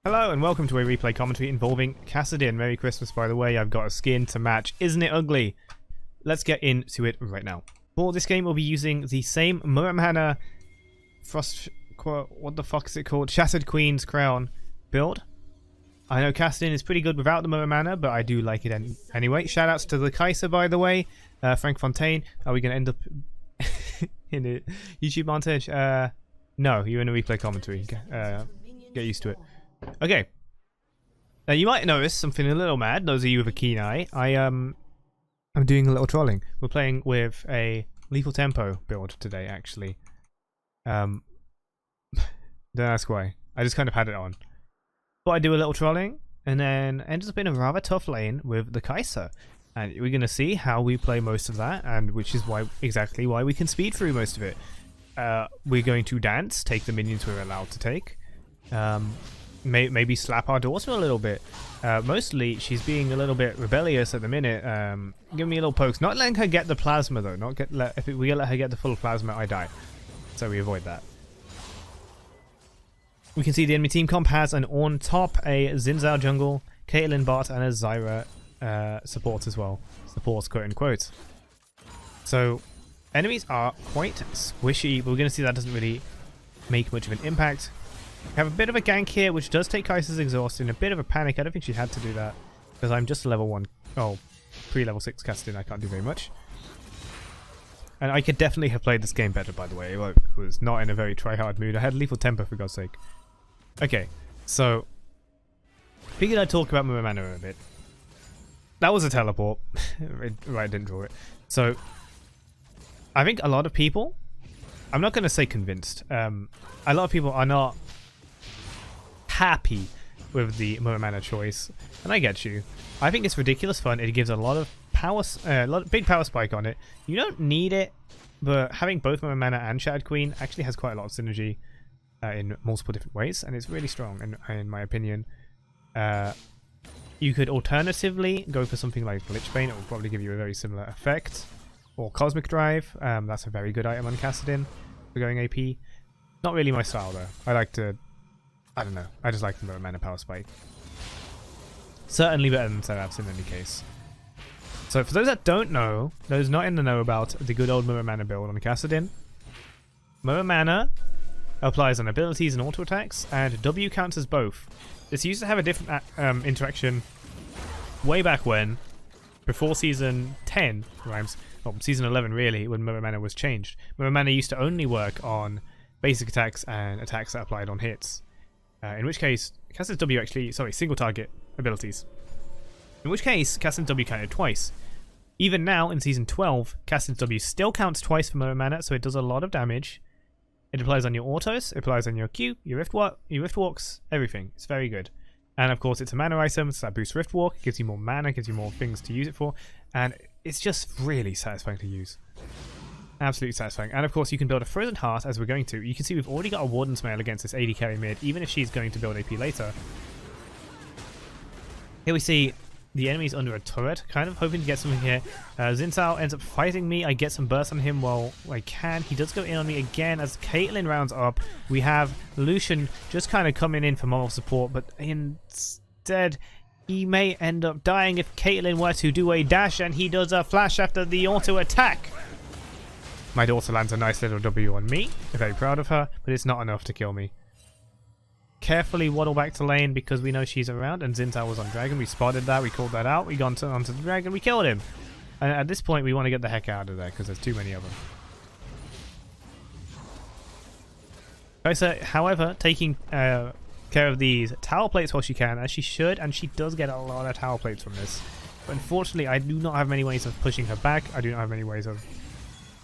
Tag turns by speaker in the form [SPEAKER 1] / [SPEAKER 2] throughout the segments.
[SPEAKER 1] Hello and welcome to a replay commentary involving Kassadin. Merry Christmas, by the way. I've got a skin to match. Isn't it ugly? Let's get into it right now. For this game, we'll be using the same Muramana what the fuck is it called? Shattered Queen's Crown build. I know Kassadin is pretty good without the Muramana, but I do like it anyway. Shoutouts to the Kaiser, by the way. Frank Fontaine. Are we going to end up in a YouTube montage? No, you're in a replay commentary. Get used to it. Okay. Now you might notice I'm feeling a little mad. Those of you with a keen eye, I'm doing a little trolling. We're playing with a lethal tempo build today, actually. Don't ask why. I just kind of had it on. But I do a little trolling, and then ended up in a rather tough lane with the Kaiser. And we're gonna see how we play most of that, and which is exactly why we can speed through most of it. We're going to dance, take the minions we're allowed to take. Maybe slap our daughter a little bit. Mostly, she's being a little bit rebellious at the minute. Giving me a little pokes. Not letting her get the plasma, though. If we let her get the full plasma, I die. So we avoid that. We can see the enemy team comp has an on top, a Zhao jungle, Kayle bot, and a Zyra support as well. Supports, quote unquote. So, enemies are quite squishy, but we're going to see that doesn't really make much of an impact. We have a bit of a gank here, which does take Kaiser's exhaust in a bit of a panic. I don't think she had to do that, because I'm just level 1. Oh, pre-level 6 Kassadin, I can't do very much. And I could definitely have played this game better, by the way. I was not in a very try-hard mood. I had lethal tempo, for God's sake. Okay, so figured I'd talk about Muramana a bit. That was a teleport. Right, I didn't draw it. So, I think a lot of people, I'm not going to say convinced, a lot of people are not happy with the Muramana choice, and I get you. I think it's ridiculous fun. It gives a lot of power, big power spike on it. You don't need it, but having both Muramana and Shattered Queen actually has quite a lot of synergy in multiple different ways, and it's really strong in my opinion. You could alternatively go for something like Lichbane. It will probably give you a very similar effect, or Cosmic Drive. That's a very good item on Kassadin for going AP. Not really my style though. I don't know. I just like the Muramana power spike. Certainly better than Seraph's in any case. So for those that don't know, those not in the know about the good old Muramana build on Kassadin, Muramana applies on abilities and auto attacks, and W counts as both. This used to have a different interaction way back when, before season 10 rhymes, or season 11 really, when Muramana was changed. Muramana used to only work on basic attacks and attacks that applied on hits. In which case, Kassadin's W actually, single target abilities. In which case, Kassadin's W counted twice. Even now, in season 12, Kassadin's W still counts twice for Muramana, so it does a lot of damage. It applies on your autos, it applies on your Q, your rift walks, everything. It's very good. And of course, it's a mana item, so that boosts rift walk, gives you more mana, gives you more things to use it for, and it's just really satisfying to use. Absolutely satisfying. And of course, you can build a Frozen Heart, as we're going to. You can see we've already got a Warden's Mail against this AD carry mid, even if she's going to build AP later. Here we see the enemy's under a turret, kind of hoping to get something here. Zhao ends up fighting me. I get some burst on him while I can. He does go in on me again as Kayle rounds up. We have Lucian just kind of coming in for moral support, but instead he may end up dying if Kayle were to do a dash, and he does a flash after the auto attack. My daughter lands a nice little W on me. I'm very proud of her, but it's not enough to kill me. Carefully waddle back to lane because we know she's around, and Zhao was on dragon. We spotted that, we called that out, we got onto the dragon, we killed him. And at this point we want to get the heck out of there because there's too many of them. Kaiser, however, taking care of these tower plates while she can, as she should, and she does get a lot of tower plates from this. But unfortunately, I do not have many ways of pushing her back. I do not have many ways of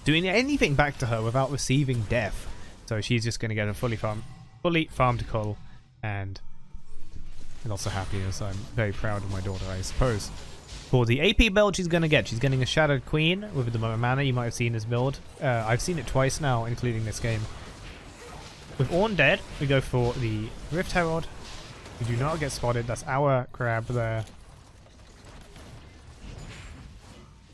[SPEAKER 1] doing anything back to her without receiving death. So she's just going to get a fully farmed cull, and also happiness. I'm very proud of my daughter, I suppose. For the AP build she's getting a Shattered Queen with the Muramana. You might have seen this build. I've seen it twice now, including this game. With Ornn dead, we go for the Rift Herald. We do not get spotted. That's our grab there.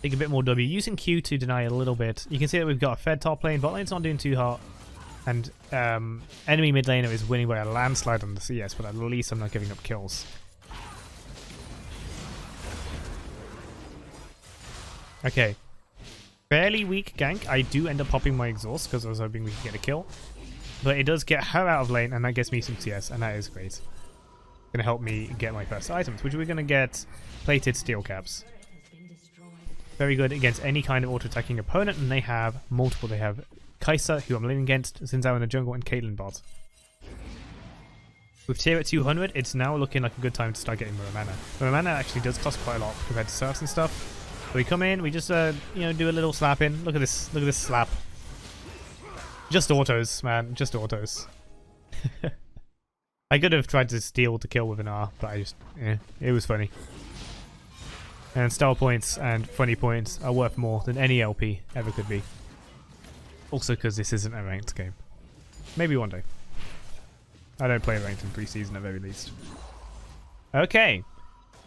[SPEAKER 1] Take a bit more W. Using Q to deny a little bit. You can see that we've got a fed top lane. Bot lane's not doing too hot. And enemy mid laner is winning by a landslide on the CS, but at least I'm not giving up kills. Okay. Fairly weak gank. I do end up popping my exhaust because I was hoping we could get a kill. But it does get her out of lane, and that gets me some CS, and that is great. Going to help me get my first items, which we're going to get plated steel caps. Very good against any kind of auto-attacking opponent, and they have multiple. They have Kai'Sa, who I'm leaning against, Zhao in the jungle, and Caitlyn bot. With tier at 200, it's now looking like a good time to start getting Muramana. Muramana actually does cost quite a lot compared to Seraphs and stuff. So we come in, we just you know, do a little slap in. Look at this slap. Just autos, man, just autos. I could have tried to steal to kill with an R, but I just, it was funny. And style points and funny points are worth more than any LP ever could be. Also because this isn't a ranked game. Maybe one day. I don't play ranked in preseason at very least. Okay.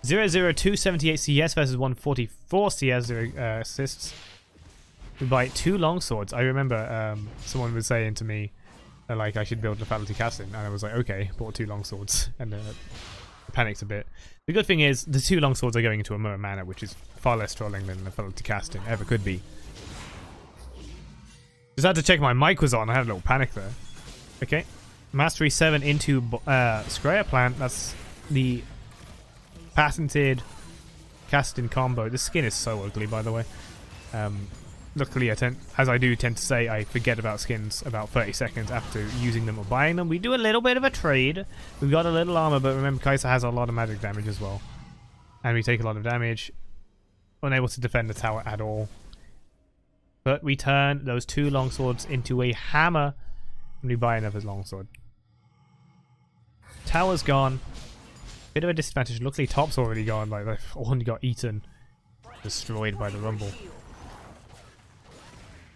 [SPEAKER 1] 00278 CS versus 144 CS, 0 assists. We buy 2 longswords. I remember someone was saying to me like I should build a fatality Kassadin, and I was like, okay, bought 2 longswords, and panicked a bit. The good thing is the 2 longswords are going into a Muramana, which is far less trolling than the fatality Kassadin ever could be. Just had to check my mic was on. I had a little panic there. Okay, Mastery 7 into Scraya Plant. That's the patented Kassadin combo. The skin is so ugly, by the way. Luckily, as I do tend to say, I forget about skins about 30 seconds after using them or buying them. We do a little bit of a trade. We've got a little armor, but remember, Kai'Sa has a lot of magic damage as well. And we take a lot of damage. Unable to defend the tower at all. But we turn those 2 longswords into a hammer, and we buy another longsword. Tower's gone. Bit of a disadvantage. Luckily, top's already gone. Like, they've all got eaten. Destroyed by the rumble.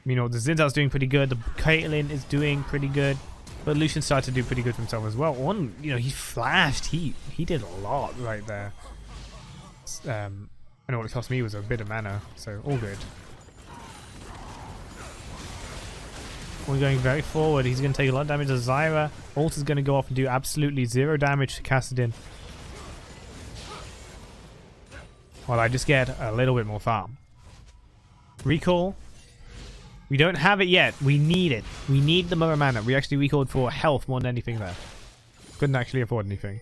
[SPEAKER 1] You know, the Zhao doing pretty good. The Caitlyn is doing pretty good. But Lucian started to do pretty good for himself as well. One, you know, he flashed. He did a lot right there. I know what it cost me was a bit of mana. So, all good. We're going very forward. He's going to take a lot of damage to Zyra. Ult is going to go off and do absolutely 0 damage to Kassadin. While I just get a little bit more farm. Recall. We don't have it yet. We need it. We need the Muramana. We actually recalled for health more than anything there. Couldn't actually afford anything.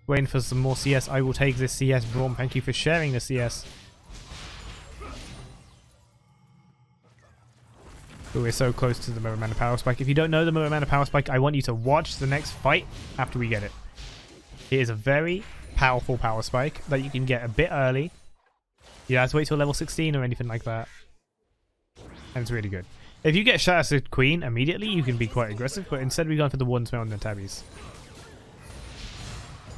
[SPEAKER 1] Waiting for some more CS. I will take this CS. Braum, thank you for sharing the CS. But we're so close to the Muramana Power Spike. If you don't know the Muramana Power Spike, I want you to watch the next fight after we get it. It is a very powerful Power Spike that you can get a bit early. You don't have to wait till level 16 or anything like that. And it's really good. If you get Shattered Queen immediately, you can be quite aggressive, but instead we've gone for the Warden Smell and the Tabbies.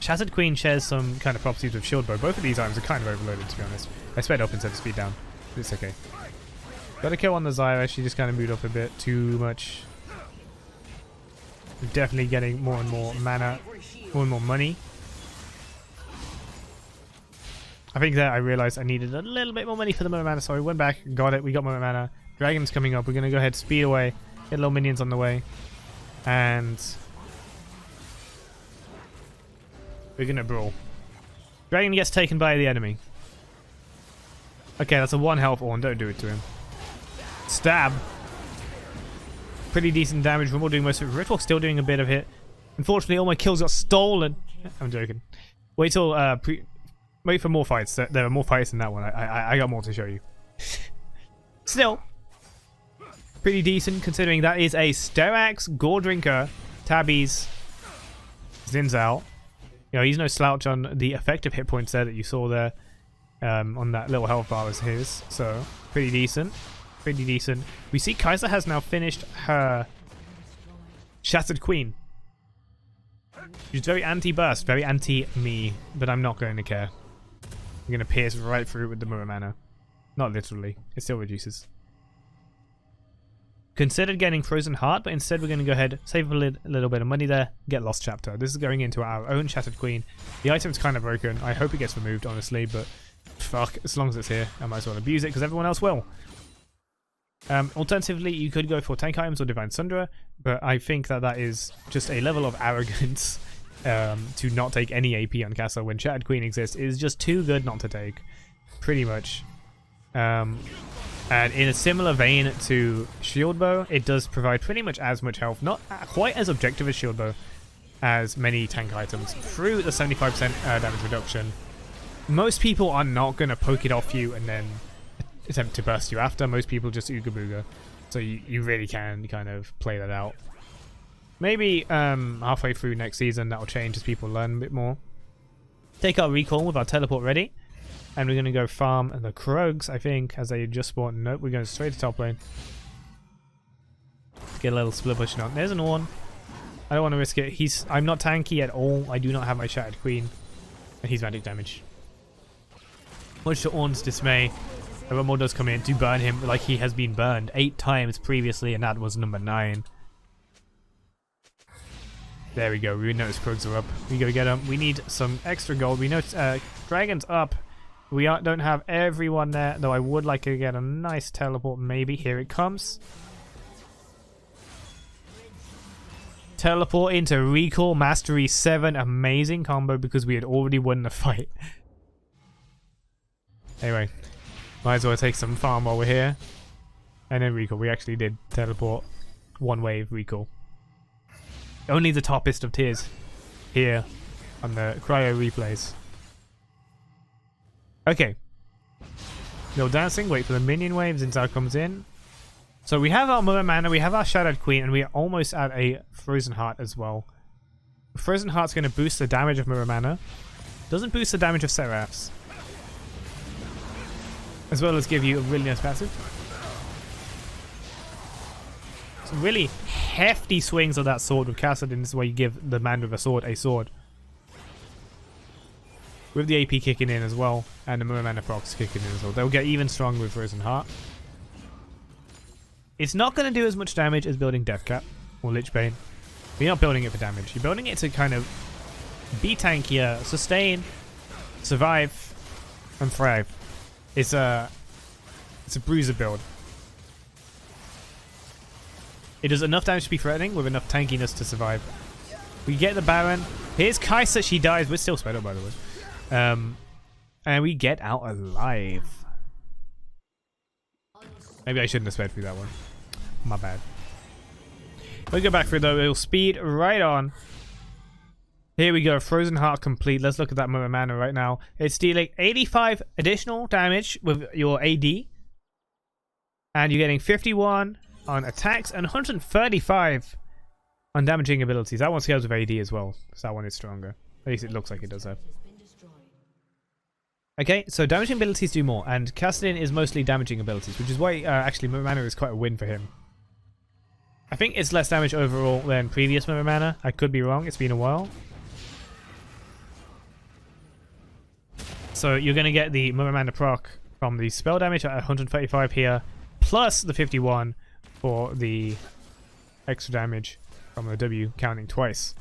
[SPEAKER 1] Shattered Queen shares some kind of properties with Shield Bow. Both of these items are kind of overloaded, to be honest. I sped up instead of speed down. It's okay. Got a kill on the Zyra. She just kind of moved up a bit too much. We're definitely getting more and more mana, more and more money. I think that I realized I needed a little bit more money for the Muramana, so I went back, got it. We got Muramana. Dragon's coming up. We're going to go ahead, speed away, get little minions on the way, and we're going to brawl. Dragon gets taken by the enemy. Okay, that's a 1 health on. Don't do it to him. Stab. Pretty decent damage. Rumble doing most of it. Ritual still doing a bit of hit. Unfortunately, all my kills got stolen. I'm joking. Wait till wait for more fights. There are more fights in that one. I got more to show you. Still, pretty decent considering that is a Sterax, Gore Drinker, Tabbies, Zhao. You know, he's no slouch on the effective hit points there that you saw there on that little health bar was his. So, pretty decent. Pretty decent. We see Kai'Sa has now finished her Shattered Queen. She's very anti-burst, very anti-me, but I'm not going to care. I'm going to pierce right through with the Muramana. Not literally. It still reduces. Considered getting Frozen Heart, but instead we're going to go ahead, save a little bit of money there, get Lost Chapter. This is going into our own Shattered Queen. The item's kind of broken. I hope it gets removed, honestly, but fuck, as long as it's here, I might as well abuse it, because everyone else will. Alternatively, you could go for tank items or Divine Sundra, but I think that that is just a level of arrogance to not take any AP on Kassa when Shattered Queen exists. It is just too good not to take, pretty much. And in a similar vein to Shield Bow, it does provide pretty much as much health, not quite as objective as Shield Bow, as many tank items through the 75% damage reduction. Most people are not going to poke it off you and then attempt to burst you after. Most people just ooga booga, so you really can kind of play that out. Maybe halfway through next season that'll change as people learn a bit more. Take our recall with our teleport ready, and we're going to go farm the Krogs, I think, as they just spawned. Nope, we're going straight to top lane. Get a little split pushing on. There's an Ornn. I don't want to risk it. I'm not tanky at all. I do not have my Shattered Queen, and he's magic damage. Much to Ornn's dismay, a lot more does come in to burn him like he has been burned 8 times previously, and that was number 9. There we go. We know his Krogs are up. We go get him. We need some extra gold. We know Dragon's up. We don't have everyone there, though I would like to get a nice teleport maybe. Here it comes. Teleport into Recall Mastery 7. Amazing combo because we had already won the fight. Anyway, might as well take some farm while we're here. And then recall. We actually did teleport. 1 wave recall. Only the toppest of tiers here on the cryo replays. Okay. No dancing. Wait for the minion waves. Zhao comes in. So we have our Muramana, we have our Shattered Queen, and we are almost at a Frozen Heart as well. Frozen Heart's going to boost the damage of Muramana. Doesn't boost the damage of Seraphs. As well as give you a really nice passive. Some really hefty swings of that sword with Kassadin. This is why you give the man with a sword a sword. With the AP kicking in as well, and the Muramana procs kicking in as well. They'll get even stronger with Frozen Heart. It's not going to do as much damage as building Deathcap or Lichbane. But you're not building it for damage. You're building it to kind of be tankier, sustain, survive, and thrive. It's a bruiser build. It does enough damage to be threatening with enough tankiness to survive. We get the Baron. Here's Kai'Sa. She dies. We're still sped up, by the way. And we get out alive. Maybe I shouldn't have sped through that one. My bad. We'll go back through though. It'll speed right on. Here we go. Frozen Heart complete. Let's look at that Muramana right now. It's dealing 85 additional damage with your AD. And you're getting 51 on attacks and 135 on damaging abilities. That one scales with AD as well. So that one is stronger. At least it looks like it does that. Okay, so damaging abilities do more, and Kassadin is mostly damaging abilities, which is why actually Muramana is quite a win for him. I think it's less damage overall than previous Muramana. I could be wrong, it's been a while. So you're going to get the Muramana proc from the spell damage at 135 here, plus the 51 for the extra damage from the W counting twice.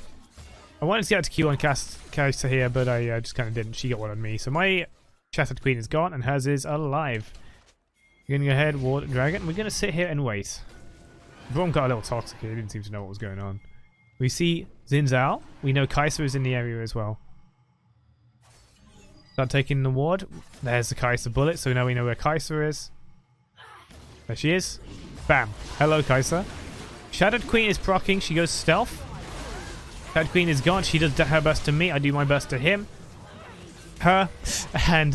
[SPEAKER 1] I wanted to get to Q on Kai'Sa here, but I just kind of didn't. She got one on me. So my Shattered Queen is gone, and hers is alive. We're going to go ahead, Ward Dragon. We're going to sit here and wait. Braum got a little toxic here. He didn't seem to know what was going on. We see Zhao. We know Kai'Sa is in the area as well. Start taking the ward. There's the Kai'Sa bullet, so now we know where Kai'Sa is. There she is. Bam. Hello, Kai'Sa. Shattered Queen is proccing. She goes stealth. Shattered Queen is gone. She does her best to me. I do my best to him. Her. And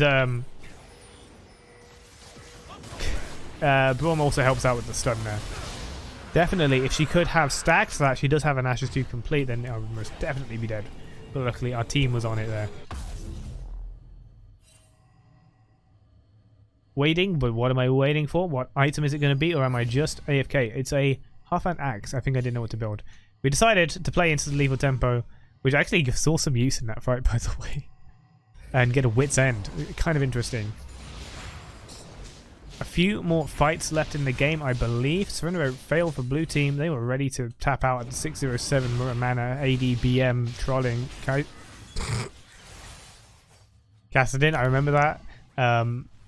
[SPEAKER 1] Braum also helps out with the stun there. Definitely, if she could have stacks that, she does have an Ashes 2 complete, then I would most definitely be dead. But luckily, our team was on it there. Waiting, but what am I waiting for? What item is it going to be, or am I just AFK? It's a half-hand axe. I think I didn't know what to build. We decided to play into the lethal tempo, which actually saw some use in that fight, by the way. And get a wit's end. Kind of interesting. A few more fights left in the game, I believe. Surrender failed for blue team. They were ready to tap out at the 607 Muramana ADBM trolling. Kassadin, I remember that.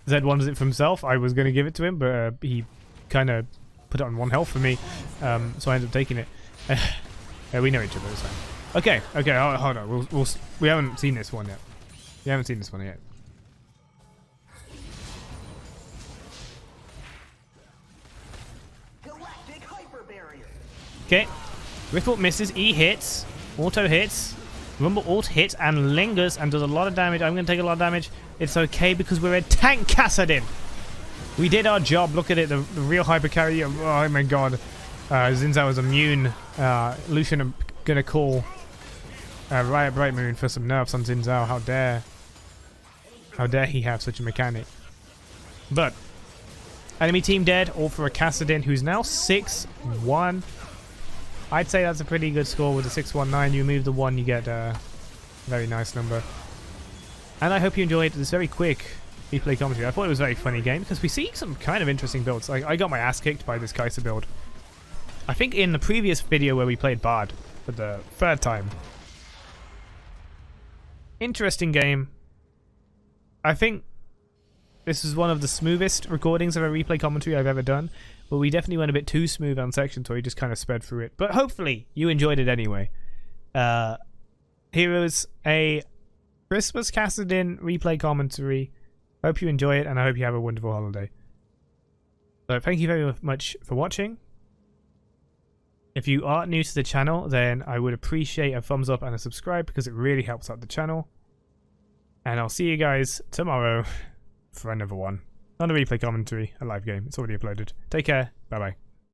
[SPEAKER 1] Zed wanted it for himself. I was going to give it to him, but he kind of put it on 1 health for me, so I ended up taking it. Yeah, we know each other, so. Okay, hold on. We haven't seen this one yet. Okay, Ripple misses, E hits, auto hits, Rumble ult hits and lingers and does a lot of damage. I'm going to take a lot of damage. It's okay because we're a tank Kassadin. We did our job. Look at it, the real hyper carry. Oh my god. Xin Zhao is immune. Lucian, I'm going to call Riot Bright Moon for some nerfs on Xin Zhao. How dare he have such a mechanic. But enemy team dead, all for a Kassadin who's now 6-1. I'd say that's a pretty good score with a 619. You remove the 1, you get a very nice number. And I hope you enjoyed this very quick replay commentary. I thought it was a very funny game because we see some kind of interesting builds. Like, I got my ass kicked by this Kai'Sa build. I think in the previous video where we played Bard for the 3rd time. Interesting game. I think this is one of the smoothest recordings of a replay commentary I've ever done. But we definitely went a bit too smooth on sections, so we just kind of sped through it. But hopefully you enjoyed it anyway. Here is a Christmas Kassadin replay commentary. Hope you enjoy it, and I hope you have a wonderful holiday. So thank you very much for watching. If you are new to the channel, then I would appreciate a thumbs up and a subscribe because it really helps out the channel. And I'll see you guys tomorrow for another one. Not a replay commentary, a live game. It's already uploaded. Take care. Bye-bye.